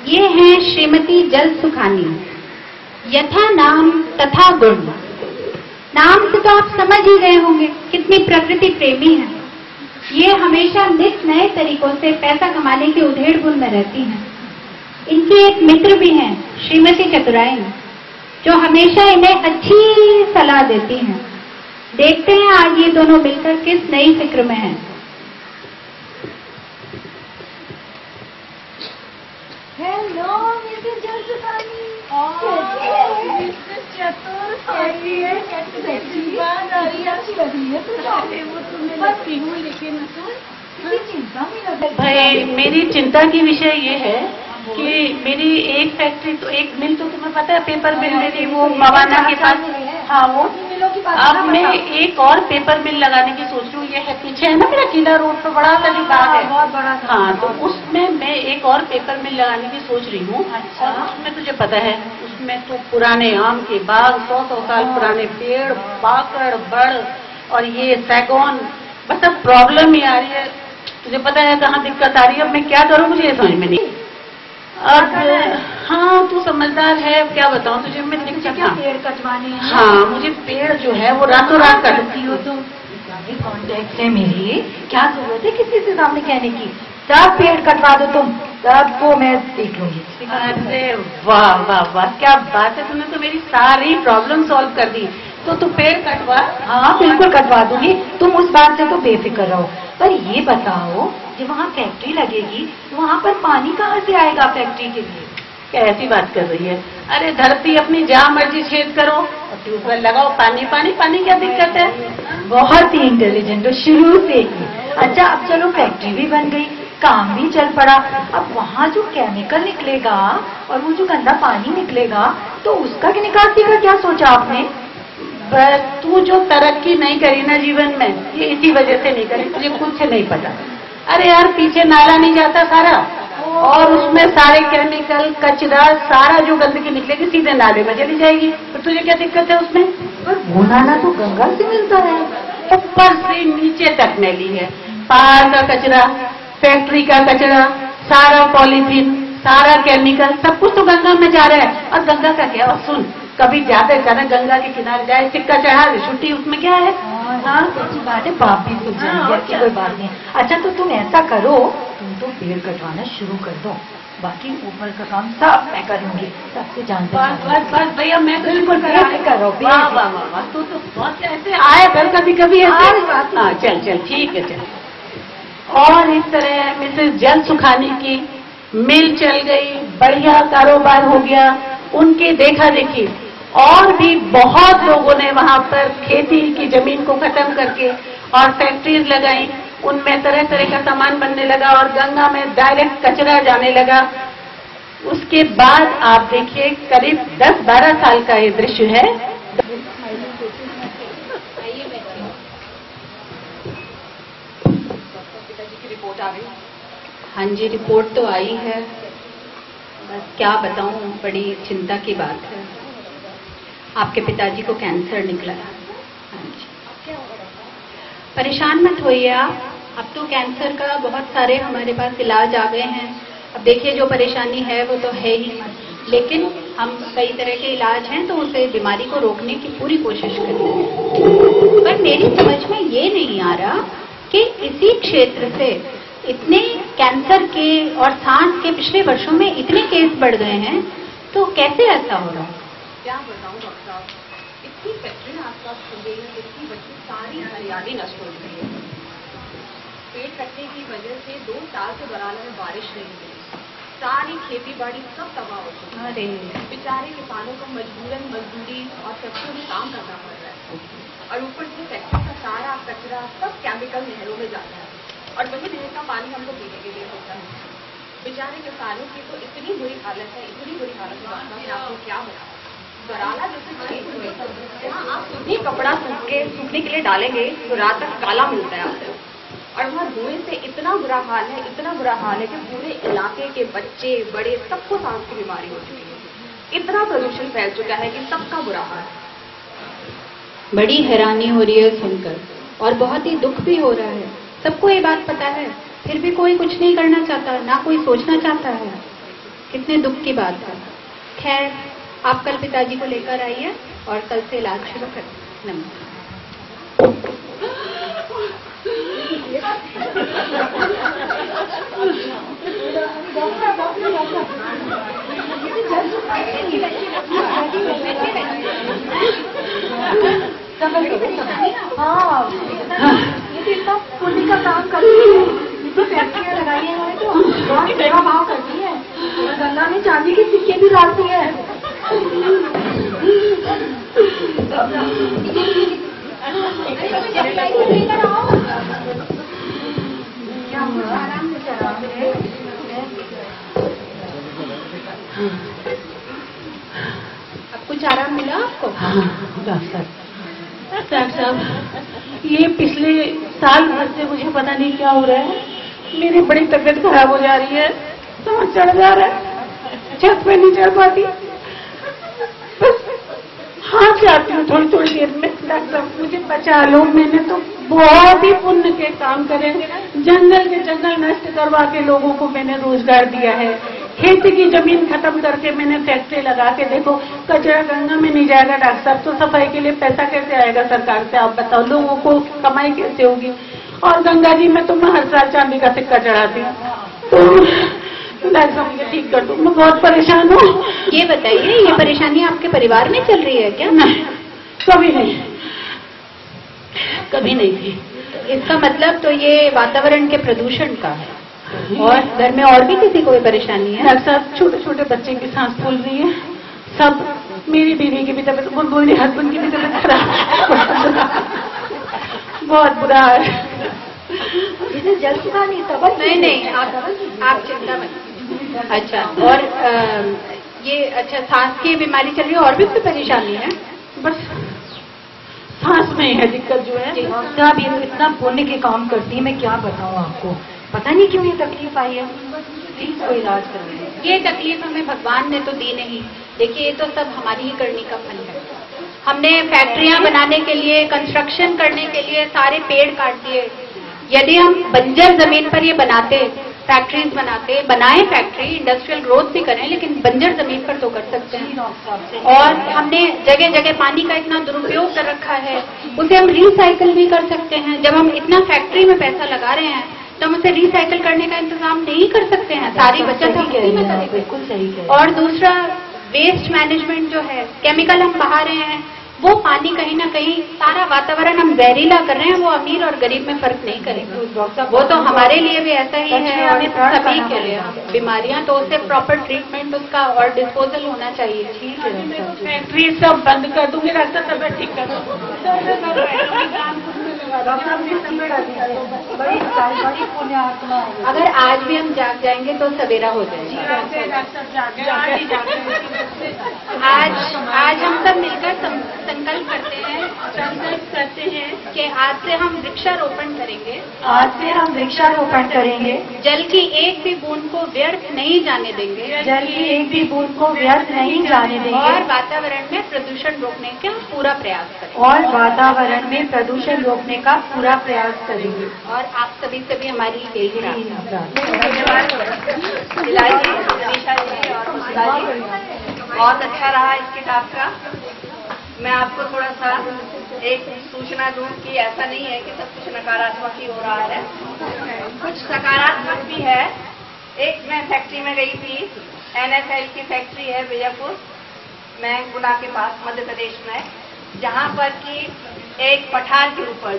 ये हैं श्रीमती जल सुखानी। यथा नाम तथा गुण। नाम से तो आप समझ ही गए होंगे कितनी प्रकृति प्रेमी है। ये हमेशा नित नए तरीकों से पैसा कमाने की उधेड़ बुन में रहती हैं। इनकी एक मित्र भी हैं, श्रीमती चतुराई, जो हमेशा इन्हें अच्छी सलाह देती हैं। देखते हैं आज ये दोनों मिलकर किस नई फिक्र में हैं। हेलो मिसेस जल सुखानी। मिसेस चतुर कैसी है? कैसी बात आ रही है? अच्छी लग रही है। तो वो तुमने लगती हूँ, लेकिन चिंता में लग भाई मेरी चिंता की विषय ये है कि मेरी एक फैक्ट्री तो एक मिल तो तुम्हें पता है पेपर मिल मेरी वो मवाना के पास। हाँ वो अब मैं एक और पेपर मिल लगाने की सोच रही हूँ। ये है पीछे है ना मेरा किला रोड पर बड़ा सा जो बाग है, बहुत बड़ा। हाँ तो उसमें मैं एक और पेपर मिल लगाने की सोच रही हूँ। अच्छा। उसमें तुझे पता है उसमें तो पुराने आम के बाग, 100 साल पुराने पेड़, पाकड़, बड़ और ये सैगौन, बस अब प्रॉब्लम ही आ रही है। तुझे पता है कहाँ दिक्कत आ रही है। अब मैं क्या करूँ मुझे समझ में नहीं। अब हाँ तू समझदार है, क्या बताऊँ तुझे मैं दिक्कत। पेड़ कटवाने हैं। हाँ मुझे पेड़ जो है वो रातों रात कटती हो तो कॉन्टेक्ट है मेरी, क्या जरूरत है किसी से सामने कहने की। सब पेड़ कटवा दो तुम, सबको मैं देख लूंगी। अरे वाह वाह वाह क्या बात है, तुमने तो मेरी सारी प्रॉब्लम सॉल्व कर दी। तो तू पेड़ कटवा। हाँ बिल्कुल कटवा दूंगी, तुम उस बात से तो बेफिक्र रहो। पर ये बताओ जब वहाँ फैक्ट्री लगेगी तो वहाँ पर पानी कहाँ से आएगा फैक्ट्री के लिए? कैसी बात कर रही है? अरे धरती अपनी जहाँ मर्जी छेद करो और ट्यूबवेल लगाओ, पानी पानी पानी, क्या दिक्कत है? बहुत ही इंटेलिजेंट हो शुरू से ही। अच्छा अब चलो फैक्ट्री भी बन गई, काम भी चल पड़ा। अब वहाँ जो केमिकल निकलेगा और वो जो गंदा पानी निकलेगा तो उसका निकासी का क्या सोचा आपने? बस तू जो तरक्की नहीं करी ना जीवन में, ये इसी वजह से नहीं करी, तुझे कुछ नहीं पता। अरे यार पीछे नाला नहीं जाता सारा, और उसमें सारे केमिकल कचरा सारा जो गंदगी निकलेगी सीधे नाले में चली जाएगी। तो तुझे क्या दिक्कत है उसमें? पर वो नाला तो गंगा से मिलता है। ऊपर से नीचे तक मैली है। पहाड़ का कचरा, फैक्ट्री का कचरा, सारा पॉलीथीन, सारा केमिकल, सब कुछ तो गंगा में जा रहा है। और गंगा का क्या? और सुन, कभी ज्यादा ज्यादा गंगा के किनारे जाए, सिक्का चढ़ा दे, छुट्टी, उसमें क्या है? हाँ सच्ची बात है, बाप भी सूझ जाएंगे, ऐसी कोई बात नहीं। अच्छा तो तुम ऐसा करो, तुम तो पेड़ कटवाना शुरू कर दो, बाकी ऊपर का काम सब मैं करूंगी, सबसे जानते हैं। बस बस भैया मैं बिल्कुल करो। वाह वाह वाह वाह, तू तो बहुत ऐसे आया कर कभी कभी ऐसे। हाँ चल चल ठीक है चल। और इस तरह मिसेस जल सुखानी की मिल चल गई, बढ़िया कारोबार हो गया, उनके देखा देखी और भी बहुत लोगों ने वहां पर खेती की जमीन को खत्म करके और फैक्ट्रीज लगाई, उनमें तरह तरह का सामान बनने लगा और गंगा में डायरेक्ट कचरा जाने लगा। उसके बाद आप देखिए करीब 10-12 साल का ये दृश्य है। रिपोर्ट आ गई। हाँ जी रिपोर्ट तो आई है, बस क्या बताऊं, बड़ी चिंता की बात है। आपके पिताजी को कैंसर निकला है। हाँ जी परेशान मत होइए आप, अब तो कैंसर का बहुत सारे हमारे पास इलाज आ गए हैं। अब देखिए जो परेशानी है वो तो है ही, लेकिन हम कई तरह के इलाज हैं तो उसे बीमारी को रोकने की पूरी कोशिश करेंगे। पर मेरी समझ में ये नहीं आ रहा कि इसी क्षेत्र से इतने कैंसर के और सांस के पिछले वर्षों में इतने केस बढ़ गए हैं, तो कैसे ऐसा हो रहा? क्या बताऊं डॉक्टर साहब, इतनी फैक्ट्री आसपास खुल गई है, इतनी बच्ची सारी हरियाली नष्ट हो गई है। पेड़ कटने की वजह से 2 साल से बराला में बारिश नहीं हुई, सारी खेती बाड़ी सब तबाह हो चुकी है। अरे बेचारे किसानों को मजबूरन मजदूरी और फैक्ट्री में काम करना पड़ रहा है, और ऊपर से फैक्ट्री का सारा कचरा सब केमिकल नहरों में जाता है और वही नहर का पानी हमको पीने के लिए होता है। बेचारे किसानों की तो इतनी बुरी हालत है, इतनी बुरी हालत है कि आपको क्या बताऊं। बराला जैसे हाँ आप खुद कपड़ा सूखने के लिए डालेंगे तो रात तक काला मिलता है आपको, और वहाँ धुएं से इतना बुरा हाल है, इतना बुरा हाल है कि पूरे इलाके के बच्चे बड़े सबको सांस की बीमारी हो चुकी है। इतना प्रदूषण फैल चुका है कि सबका बुरा हाल है। बड़ी हैरानी हो रही है सुनकर और बहुत ही दुख भी हो रहा है। सबको ये बात पता है, फिर भी कोई कुछ नहीं करना चाहता, ना कोई सोचना चाहता है। कितने दुख की बात है। खैर, आप कल पिताजी को लेकर आइए और कल से इलाज शुरू करें। नमस्कार। हाँ, ये इतना पुण्य का काम करती है, इतनी फैक्ट्रियाँ लगाई है इन्होंने तो बहुत सेवा भाव करती है। गंगा में चांदी के सिक्के भी डालती है। क्या हुआ? आराम से चला। अब कुछ आराम मिला आपको? हाँ डॉक्टर साहब, ये पिछले साल भर से मुझे पता नहीं क्या हो रहा है, मेरी बड़ी तबीयत खराब हो जा रही है, सांस चढ़ जा रहा है, छत पे नहीं चढ़ पाती, बस हाथ जाती हूँ थोड़ी थोड़ी देर में। डॉक्टर साहब मुझे बचा लो, मैंने तो बहुत ही पुण्य के काम करे, जंगल के जंगल नष्ट करवा के लोगों को मैंने रोजगार दिया है, खेती की जमीन खत्म करके मैंने फैक्ट्री लगा के, देखो कचरा गंगा में नहीं जाएगा डॉक्टर साहब, तो सफाई के लिए पैसा कैसे आएगा सरकार से, आप बताओ, लोगों को कमाई कैसे होगी। और गंगा जी में तो मैं हर साल चांदी का सिक्का चढ़ाती हूँ, तो डॉक्टर साहब मुझे ठीक कर दो, मैं बहुत परेशान हूँ। ये बताइए, ये परेशानी आपके परिवार में चल रही है क्या? नहीं, कभी नहीं, कभी नहीं थी। इसका मतलब तो ये वातावरण के प्रदूषण का है। और घर में और भी किसी को भी परेशानी है? डॉक्टर साहब छोटे छोटे बच्चे की सांस फूल रही है, सब, मेरी बीवी की भी तबीयत, मेरे हस्बैंड की भी तबीयत खराब, बहुत बुरा है। इसे जल सुखानी तब नहीं, आप चिंता मत। अच्छा, और ये अच्छा सांस की बीमारी चल रही है, और भी कोई परेशानी है? बस सांस में है दिक्कत जो है। साहब ये इतना पुण्य के काम करती है, मैं क्या बताऊँ आपको, पता नहीं क्यों ये तकलीफ आई है, प्लीज कोई इलाज करें। ये तकलीफ हमें भगवान ने तो दी नहीं, देखिए ये तो सब हमारी ही करनी का फल है। हमने फैक्ट्रियां बनाने के लिए, कंस्ट्रक्शन करने के लिए सारे पेड़ काट दिए। यदि हम बंजर जमीन पर ये बनाते, फैक्ट्रीज बनाए फैक्ट्री, इंडस्ट्रियल ग्रोथ भी करें, लेकिन बंजर जमीन पर तो कर सकते हैं। और हमने जगह जगह पानी का इतना दुरुपयोग कर रखा है, उसे हम रिसाइकल भी कर सकते हैं। जब हम इतना फैक्ट्री में पैसा लगा रहे हैं तो हम उसे रिसाइकल करने का इंतजाम नहीं कर सकते हैं, सारी बचत हम उसी में करें। बिल्कुल सही है। और दूसरा, वेस्ट मैनेजमेंट जो है, केमिकल हम बहा रहे हैं, वो पानी कहीं ना कहीं, सारा वातावरण हम जहरीला कर रहे हैं, वो अमीर और गरीब में फर्क नहीं करेगा। वो तो हमारे लिए भी ऐसा ही है, और सभी के लिए बीमारियां, तो उससे प्रॉपर ट्रीटमेंट उसका और डिस्पोजल होना चाहिए। ठीक है, फैक्ट्री सब बंद कर दूंगी डॉक्टर, तबियत ठीक कर दो। बड़ी पुण्यात्मा। अगर आज भी हम जाग जाएंगे तो सवेरा हो जाएगा। आज हम सब मिलकर संकल्प करते हैं कि आज से हम वृक्षारोपण करेंगे। आज से हम वृक्षारोपण करेंगे। जल की एक भी बूंद को व्यर्थ नहीं जाने देंगे। जल की एक भी बूंद को व्यर्थ नहीं जाने देंगे। और वातावरण में प्रदूषण रोकने का पूरा प्रयास करेंगे। और वातावरण में प्रदूषण रोकने का पूरा प्रयास करेंगे। और आप सभी से भी हमारी यही बहुत अच्छा रहा इस किताब का। मैं आपको थोड़ा सा एक सूचना दूं कि ऐसा नहीं है कि सब कुछ नकारात्मक ही हो रहा है, कुछ सकारात्मक भी है। एक मैं फैक्ट्री में गई थी, NFL की फैक्ट्री है बीजापुर में, गुना के पास मध्य प्रदेश में, जहां पर कि एक पठार के ऊपर,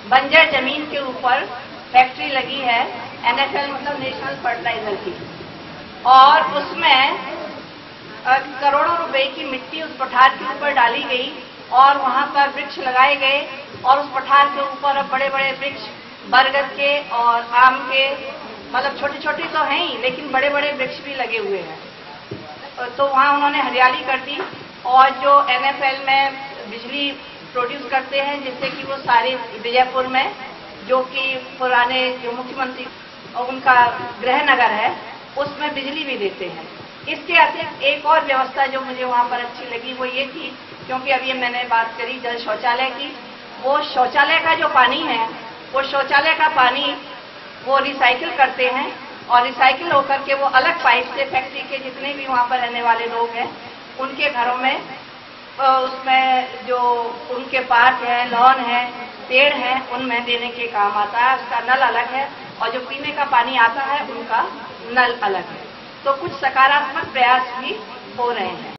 बंजर जमीन के ऊपर फैक्ट्री लगी है। NFL मतलब नेशनल फर्टिलाइजर की, और उसमें करोड़ों रुपए की मिट्टी उस पठार के ऊपर डाली गई और वहां पर वृक्ष लगाए गए। और उस पठार के ऊपर अब बड़े बड़े वृक्ष बरगद के और आम के, मतलब छोटे छोटे तो हैं ही, लेकिन बड़े बड़े वृक्ष भी लगे हुए हैं। तो वहां उन्होंने हरियाली कर दी। और जो NFL में बिजली प्रोड्यूस करते हैं, जिससे कि वो सारे विजयपुर में, जो कि पुराने जो मुख्यमंत्री उनका गृह नगर है, उसमें बिजली भी देते हैं। इसके अतिरिक्त एक और व्यवस्था जो मुझे वहां पर अच्छी लगी वो ये थी, क्योंकि अभी मैंने बात करी जल शौचालय की, वो शौचालय का जो पानी है, वो शौचालय का पानी वो रिसाइकिल करते हैं और रिसाइकिल होकर के वो अलग पाइप से फैक्ट्री के जितने भी वहाँ पर रहने वाले लोग हैं उनके घरों में उसमें जो उनके पार्क है, लॉन है, पेड़ है, उनमें देने के काम आता है। उसका नल अलग है और जो पीने का पानी आता है उनका नल अलग है। तो कुछ सकारात्मक प्रयास भी हो रहे हैं।